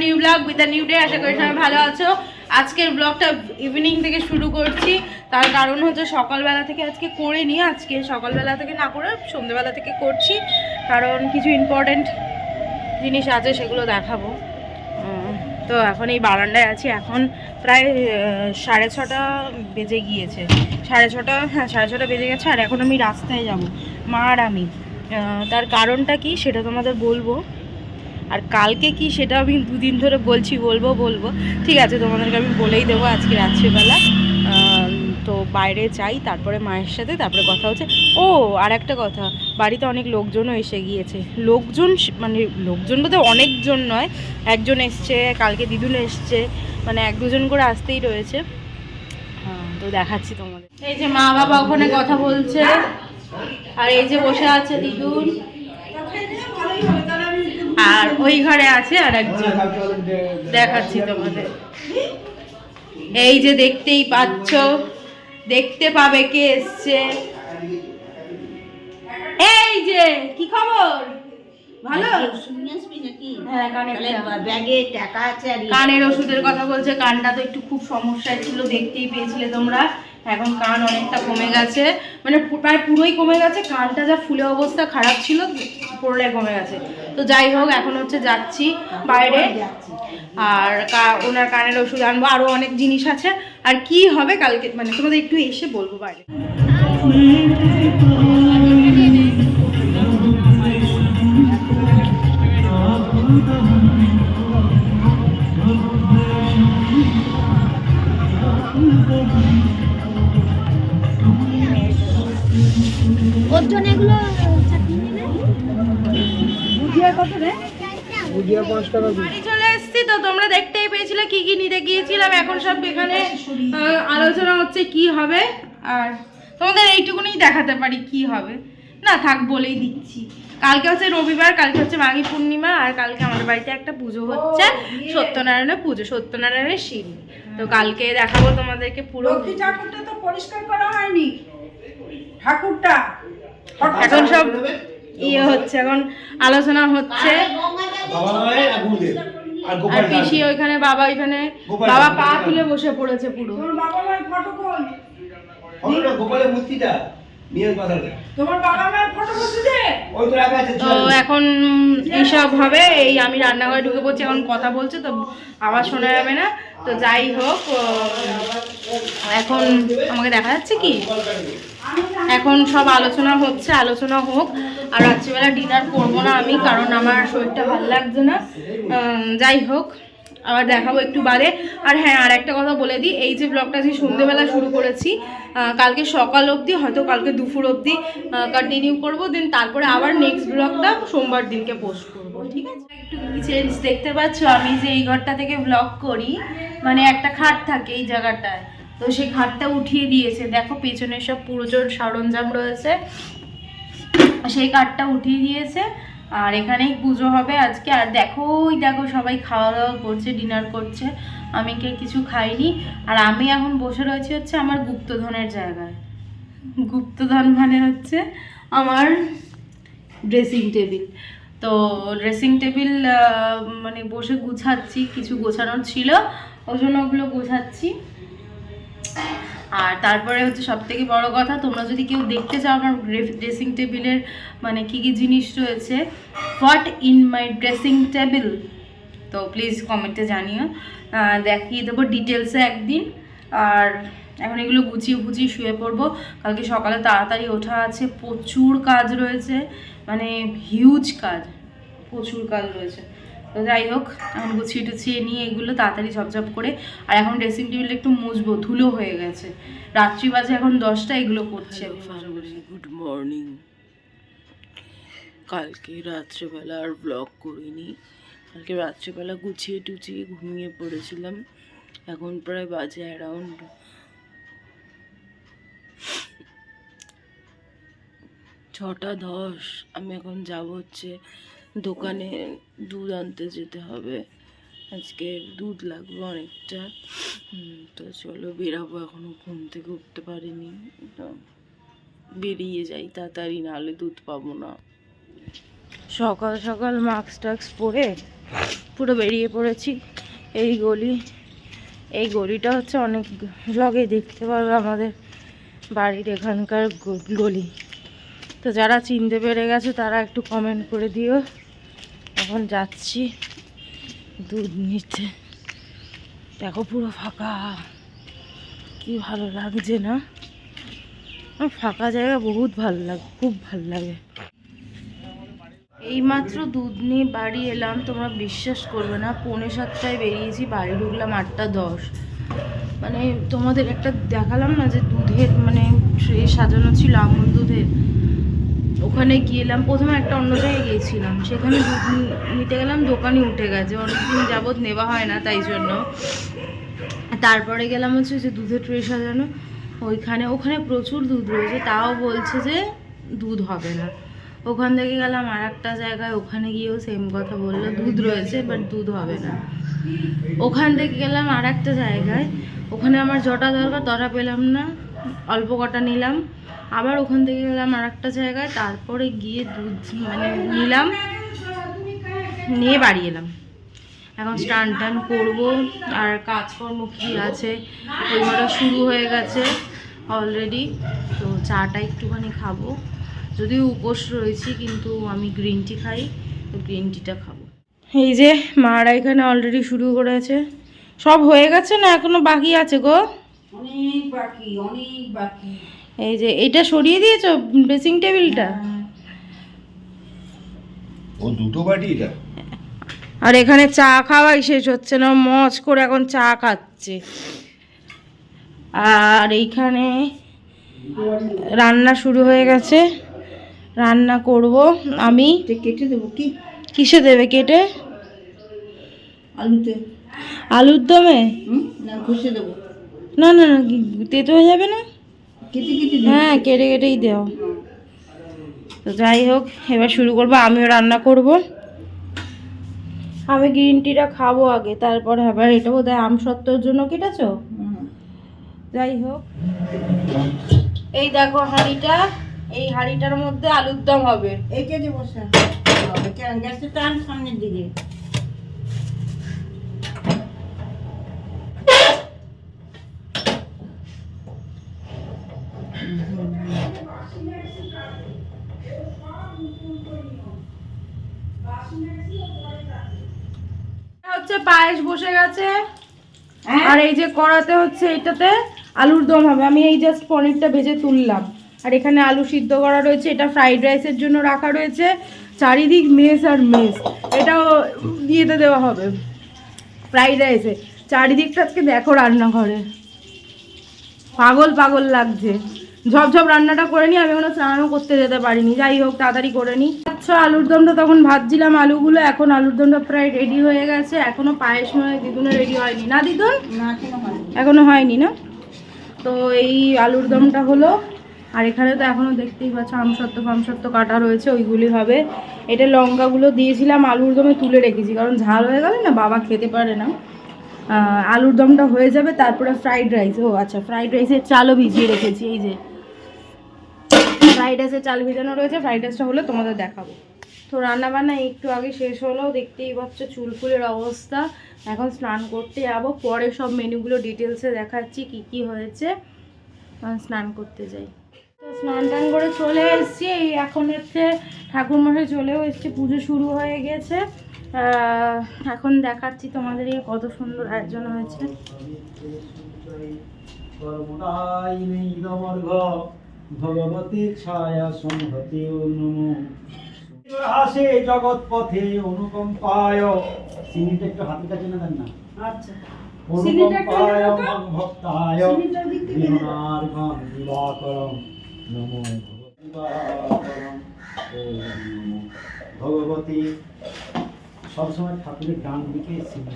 New blog with a new day. আশা করি সবাই ভালো আছো। আজকের ব্লগটা ইভিনিং থেকে শুরু করছি, তার কারণ হচ্ছে সকালবেলা থেকে আজকে করিনি, আজকে সকালবেলা থেকে না করে সন্ধ্যেবেলা থেকে করছি, কারণ কিছু ইম্পর্টেন্ট জিনিস আছে সেগুলো দেখাবো। তো এখন এই বারান্দায় আছি, এখন প্রায় 6:30 বেজে গিয়েছে, 6:30, হ্যাঁ 6:30 বেজে গেছে। আর এখন আমি রাস্তায় যাব, মা আর আমি। তার কারণটা কি সেটা তোমাদের বলবো, আর কালকে কি সেটা আমি দুদিন ধরে বলছি বলবো। ঠিক আছে, তোমাদেরকে আমি বলেই দেবো আজকে রাত্রিবেলা। তো বাইরে যাই, তারপরে মায়ের সাথে তারপরে কথা হচ্ছে। ও আর একটা কথা, বাড়িতে অনেক লোকজনও এসে গিয়েছে। লোকজন মানে লোকজন বলতে অনেকজন নয়, একজন এসছে, কালকে দিদুন এসছে, মানে 1-2 জন করে আসতেই রয়েছে। তো দেখাচ্ছি তোমাদের। এই যে মা বাবা ওখানে কথা বলছে, আর এই যে বসে আছে দিদুন, আর ওই ঘরে আছে আর একজন, দেখাচ্ছি তোমাদের। এই যে দেখতেই পাচ্ছ, দেখতে পাবে কে এসছে। এই যে কি খবর, ভালো? হ্যাঁ, কানের ওষুধের কথা বলছে। কানটা তো একটু খুব সমস্যায় ছিল, দেখতেই পেয়েছিলে তোমরা। এখন কান অনেকটা কমে গেছে, মানে প্রায় পুরোই কমে গেছে। কানটা যা ফুলে অবস্থা খারাপ ছিল, পুরোটাই কমে গেছে। তো যাই হোক, এখন হচ্ছে যাচ্ছি বাইরে, আর ওনার কানের ওষুধ আনবো, আরও অনেক জিনিস আছে। আর কি হবে কালকে মানে তোমাদের একটু এসে বলবো বাইরে। চলে এসছি, তো তোমরা দেখতেই পেয়েছিলে কি কি নিতে গিয়েছিলাম। এখন সব এখানে আলোচনা হচ্ছে কি হবে, আর তোমাদের এইটুকুনি দেখাতে পারি কি হবে না, থাক বলেই দিচ্ছি। কালকে হচ্ছে রবিবার, কালকে হচ্ছে মাঘী পূর্ণিমা, আর কালকে আমাদের বাড়িতে একটা পুজো হচ্ছে, সত্যনারায়ণের পুজো, সত্যনারায়ণের শিব। তো কালকে দেখাবো তোমাদেরকে পুরো। ঠাকুরটা তো পরিষ্কার করা হয়নি, ঠাকুরটা এখন সব ইয়ে হচ্ছে, এখন আলোচনা হচ্ছে। আর পিসি ওইখানে, বাবা ওইখানে, বাবা পা তুলে বসে পড়েছে পুরো। বাবা মায়ের ফটো কোন? গোপালের মূর্তিটা তো এখন এইসব হবে। এই আমি রান্নাঘরে ঢুকে পড়ছি, এখন কথা বলছে তো আওয়াজ শোনা যাবে না। তো যাই হোক, এখন আমাকে দেখা যাচ্ছে কি, এখন সব আলোচনা হচ্ছে, আলোচনা হোক। আর রাত্রিবেলা ডিনার করবো না আমি, কারণ আমার শরীরটা ভালো লাগছে না। যাই হোক, আবার দেখাবো একটু বাদে। আর হ্যাঁ, আর একটা কথা বলে দিই, এই যে ব্লগটা যে সন্ধ্যেবেলা শুরু করেছি, কালকে সকাল অবধি, হয়তো কালকে দুপুর অবধি কন্টিনিউ করবো, দেন তারপরে আবার নেক্সট ব্লগটা সোমবার দিনকে পোস্ট করবো, ঠিক আছে? একটু চেঞ্জ দেখতে পাচ্ছ, আমি যে এই ঘরটা থেকে ব্লগ করি, মানে একটা খাট থাকে এই জায়গাটায়, তো সেই খাটটা উঠিয়ে দিয়েছে। দেখো পেছনে সব পুরোজোর সরঞ্জাম রয়েছে, সেই কাঠটা উঠিয়ে দিয়েছে। আর এখানেই পুজো হবে আজকে। আর দেখো সবাই খাওয়া দাওয়া করছে, ডিনার করছে, আমি কিছু খাইনি। আর আমি এখন বসে রয়েছি হচ্ছে আমার গুপ্তধনের জায়গায়। গুপ্তধন মানে হচ্ছে আমার ড্রেসিং টেবিল। তো ড্রেসিং টেবিল মানে বসে গুছাচ্ছি, কিছু গোছানোর ছিল, ওই জন্য ওগুলো গোছাচ্ছি। আর তারপরে হচ্ছে সবথেকে বড় কথা, তোমরা যদি কেউ দেখতে চাও আমার ড্রেসিং টেবিলের মানে কী কী জিনিস রয়েছে, what in my dressing table, তো প্লিজ কমেন্টে জানিও, দেখিয়ে দেবো ডিটেলসে একদিন। আর এখন এগুলো গুছিয়ে শুয়ে পড়বো। কালকে সকালে তাড়াতাড়ি ওঠা আছে, প্রচুর কাজ রয়েছে, মানে হিউজ কাজ, প্রচুর কাজ রয়েছে। তো যাই হোক, এখন গুছিয়ে নিয়ে এগুলো তাড়াতাড়ি ঝপঝপ করে। আর এখন ড্রেসিং টেবিলটা একটু মুছবো, ধুলো হয়ে গেছে। রাত্রি বাজে এখন 10টা, এগুলো করছে। Good morning. কালকে রাত্রেবেলা আর ব্লগ করিনি, কালকে রাত্রেবেলা গুছিয়ে ঘুমিয়ে পড়েছিলাম। এখন প্রায় বাজে অ্যারাউন্ড 6:10। আমি এখন যাব হচ্ছে দোকানে, দুধ আনতে যেতে হবে, আজকে দুধ লাগবে অনেকটা। তো চলো বেরাবো, এখনও ঘুম থেকে উঠতে পারিনি, তো বেরিয়ে যাই তাড়াতাড়ি, নাহলে দুধ পাবো না। সকাল সকাল মাস্ক টাস্ক পরে পুরো বেরিয়ে পড়েছি। এই গলিটা হচ্ছে অনেক ব্লগে দেখতে পারবে আমাদের বাড়ির এখানকার গলি। তো যারা চিনতে পেরে গেছে তারা একটু কমেন্ট করে দিও। এখন যাচ্ছি দুধ নিতে। দেখো পুরো ফাঁকা, কি ভালো লাগছে না? আমার ফাঁকা জায়গা বহুত ভালো লাগে, খুব ভালো লাগে। এইমাত্র দুধ নিয়ে বাড়ি এলাম, তোমরা বিশ্বাস করবে না, 6:45 বেরিয়েছি, বাড়ি ঢুকলাম 8:10। মানে তোমাদের একটা দেখালাম না যে দুধের মানে ট্রে সাজানো ছিল আমুল দুধের, ওখানে গিয়েলাম। প্রথমে একটা অন্য জায়গায় গিয়েছিলাম, সেখানে দুধ নিতে গেলাম, দোকানে উঠে গেছে, অনেকদিন যাবৎ নেওয়া হয় না তাই জন্য। তারপরে গেলাম হচ্ছে যে দুধের ট্রে সাজানো, ওখানে প্রচুর দুধ রয়েছে, তাও বলছে যে দুধ হবে না। ওখান থেকে গেলাম আর একটা জায়গায়, ওখানে গিয়েও সেম কথা বললো, দুধ রয়েছে বাট দুধ হবে না। ওখান থেকে গেলাম আর একটা জায়গায়, ওখানে আমার যটা দরকার তটা পেলাম না, অল্প কটা নিলাম। আবার ওখান থেকে গেলাম আর একটা জায়গায়, তারপরে গিয়ে দুধ মানে নিলাম, নিয়ে বাড়ি এলাম। এখন স্নান টান করবো, আর কাজকর্ম কী আছে ওইগুলো শুরু হয়ে গেছে অলরেডি। তো চাটা একটুখানি খাবো, যদিও উপোস রয়েছি, কিন্তু আমি গ্রিন টি খাই, তো গ্রিন টিটা খাবো। এই যে মারা এখানে অলরেডি শুরু করেছে। সব হয়ে গেছে না এখনো বাকি আছে গো? অনেক বাকি, অনেক বাকি। এই যে এটা সরিয়ে দিয়েছো ড্রেসিং টেবিলটা? ও দুটো বাটি এটা। আর এখানে চা খাওয়াই শেষ হচ্ছে না, মজ করে এখন চা খাচ্ছে। আর এইখানে রান্না শুরু হয়ে গেছে, রান্না করব আমি। কেটে দেবো কি? কিসে দেবে কেটে? আলুতে। আলুর দমে? না ঘষে দেবো। না না না, তেতো হয়ে যাবে না? কেটে কেটে হ্যাঁ কেটে কেটেই দাও। তো যাই হোক, এবার শুরু করবো, আমিও রান্না করব। আমি গ্রিন টিটা খাবো আগে, তারপরে আবার এটা বোধহয় আমসত্ত্বর জন্য কেটেছো। যাই হোক, এই দেখো হাঁড়িটা, এই হাঁড়িটার মধ্যে আলুর দম হবে। এইটা দেবো স্যার, গ্যাসের টান সামনের দিকে। হচ্ছে পায়েস বসে গেছে, আর এই যে কড়াতে হচ্ছে এটাতে আলুর দম হবে। আমি এই জাস্ট পনিরটা ভেজে তুললাম, আর এখানে আলু সিদ্ধ করা রয়েছে, এটা ফ্রাইড রাইসের জন্য রাখা রয়েছে। চারিদিক মেস আর মেস, এটাও দিয়েতে দেওয়া হবে ফ্রাইড রাইসে। চারিদিকটা আজকে দেখো রান্নাঘরে, পাগল পাগল লাগছে। ঝপঝপ রান্নাটা করে নিই, আমি এখনো স্নানও করতে যেতে পারিনি। যাই হোক তাড়াতাড়ি করে নিই। আচ্ছা, আলুর দমটা তখন ভাজছিলাম আলুগুলো, এখন আলুর দমটা প্রায় রেডি হয়ে গেছে। এখনো পায়েস নয় দিদুনের রেডি হয়নি না দিদুন? এখনো হয়নি না? তো এই আলুর দমটা হলো, আর এখানে তো এখনো দেখতেই পাচ্ছ আমসত্ত্ব কাটা রয়েছে, ওইগুলি হবে। এটা লঙ্কাগুলো দিয়েছিলাম আলুর দমে তুলে রেখেছি, কারণ ঝাল হয়ে গেলে না বাবা খেতে পারে না। আলুর দমটা হয়ে যাবে, তারপরে ফ্রাইড রাইস। ও আচ্ছা, ফ্রাইড রাইসের চালও ভিজিয়ে রেখেছি। এই যে ফ্রাইড রাইসের চাল ভিজানো রয়েছে, ফ্রাইড রাইসটা হলে তোমাদের দেখাবো। তো রান্নাবান্না একটু আগে শেষ হলো, দেখতেই পাচ্ছ চুল ফুলের অবস্থা। এখন স্নান করতে যাবো, পরে সব মেনুগুলো ডিটেলসে দেখাচ্ছি কি কি হয়েছে। স্নান করতে যাই। তো স্নান টান করে চলে এসেছি, এখন হচ্ছে ঠাকুরমশাই চলেও এসছে, পুজো শুরু হয়ে গেছে। এখন দেখাচ্ছি তোমাদের কত সুন্দর আয়োজন হয়েছে। ভগবতী ছায়া সংহতি নমো হাসে জগৎ পথে অনুকম্পায়। সিনিটা একটু হাতের কাছে না দেন না? আচ্ছা, অনুকম্পায় ভক্তায় বিনার্ঘম দিবাকরম নমো দিবাকরম নমো ভগবতী। সবসময় ঠাকুরের ডান দিকে সিনি।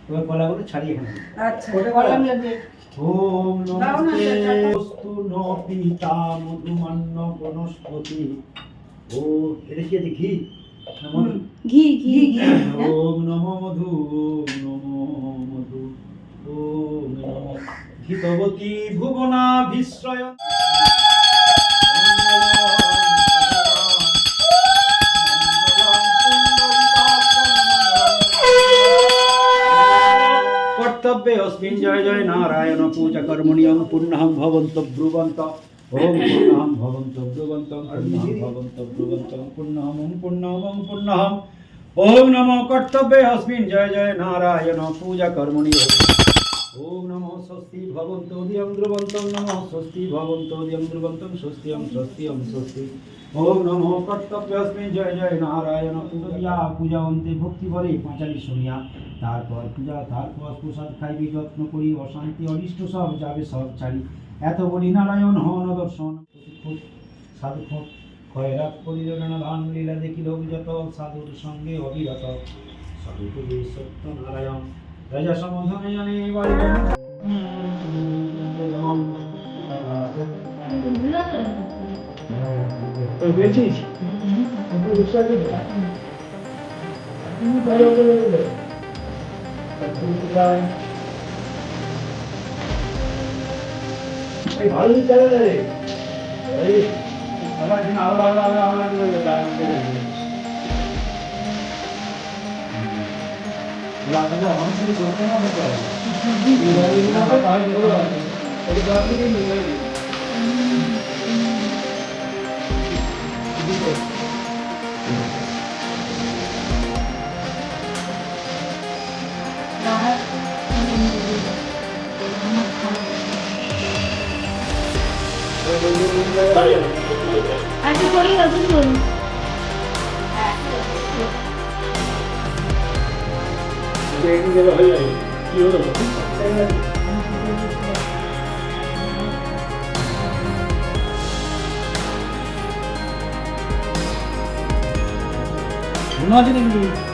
এবার কলাগুলো ছাড়িয়ে এখানে। আচ্ছা, ওম নমস্তে বস্তু ন পিতা মধুমান্য বনস্পতি। ও এটা কি আছে? ঘি? ঘি ঘি ওম নমো মধু, ওম নমো মধু, ওম নমো ঘিতবতী ভুবনা বিশ্রয়। মঙ্গলম কর্তব্যে অস্মিন জয় জয় নারায়ণ পূজা কর্মণিয়ং পুণ্যহং ভবন্ত ব্রুবন্ত ওম পুণ্যহং ভবন্ত ব্রুবন্ত পুণ্যহং ভবন্ত ব্রুবন্ত পুণ্যহং পুণ্যহং পুণ্যহং ওম নমো কর্তব্যে অস্মিন জয় জয় নারায়ণ পূজা কর্মণিয়ং ওম নমো স্বস্তি ভবন্তো দিয়ং ধ্রুবন্তং নমো স্বস্তি ভবন্তো দিয়ং ধ্রুবন্তং স্বস্তিয়ং স্বস্তিয়ং স্বস্তি ওম নমো কর্তব্যস্মিন জয় জয় নারায়ণ পূজা অন্তে ভক্তি বলে পাঁচালি শুনিয়া তারপর পূজা তারপর প্রসাদ খাইবি যত্ন করি অশান্তি অনিষ্ট সব যাবে সব ছাড়ি এত বলি নারায়ণ হন দর্শন সাধু খয়রাত পরিজনা ধান লীলা দেখিল যত সাধুর সঙ্গে অবিরত সাধু পুরী সত্য নারায়ণ রাজা সমাধানে জানে বাড়ি ভালো চালে এই আমার দিন আচ্ছা করে দাও তুমি বলো হয়ে যাবে কি হলো মনে আছে নাকি